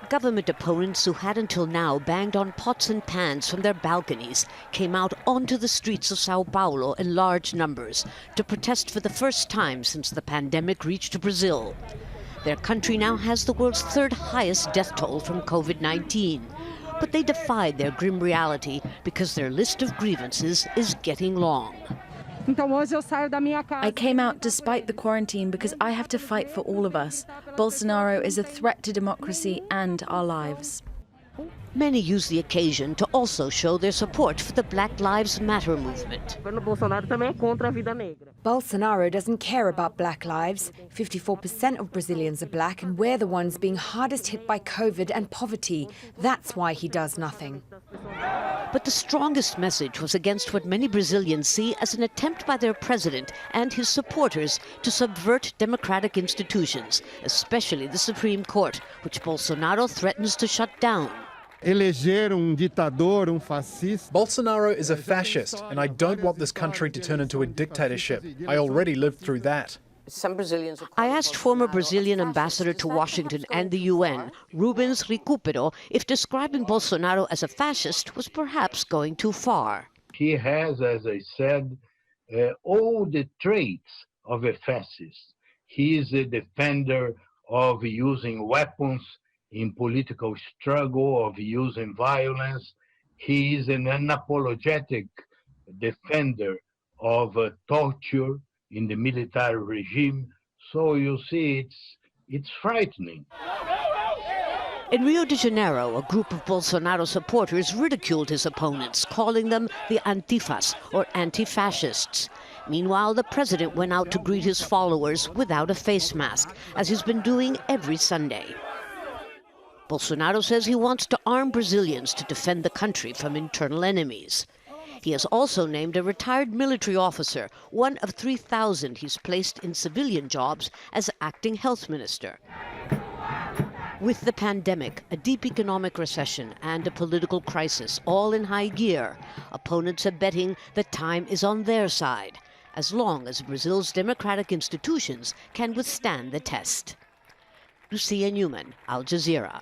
Government opponents who had until now banged on pots and pans from their balconies came out onto the streets of Sao Paulo in large numbers to protest for the first time since the pandemic reached Brazil. Their country now has the world's third highest death toll from COVID-19. But they defied their grim reality because their list of grievances is getting long. I came out despite the quarantine because I have to fight for all of us. Bolsonaro is a threat to democracy and our lives. Many use the occasion to also show their support for the Black Lives Matter movement. Bolsonaro doesn't care about black lives. 54% of Brazilians are black, and we're the ones being hardest hit by COVID and poverty. That's why he does nothing. But the strongest message was against what many Brazilians see as an attempt by their president and his supporters to subvert democratic institutions, especially the Supreme Court, which Bolsonaro threatens to shut down. Bolsonaro is a fascist, and I don't want this country to turn into a dictatorship. I already lived through that. I asked former Brazilian ambassador to Washington and the UN, Rubens Recupero, if describing Bolsonaro as a fascist was perhaps going too far. He has, as I said, all the traits of a fascist. He is a defender of using weapons in political struggle, of using violence. He is an unapologetic defender of torture in the military regime. So you see, it's frightening. In Rio de Janeiro, a group of Bolsonaro supporters ridiculed his opponents, calling them the antifas, or anti-fascists. Meanwhile, the president went out to greet his followers without a face mask, as he's been doing every Sunday. Bolsonaro says he wants to arm Brazilians to defend the country from internal enemies. He has also named a retired military officer, one of 3,000 he's placed in civilian jobs, as acting health minister. With the pandemic, a deep economic recession, and a political crisis all in high gear, opponents are betting that time is on their side, as long as Brazil's democratic institutions can withstand the test. Lucia, Newman, Al Jazeera.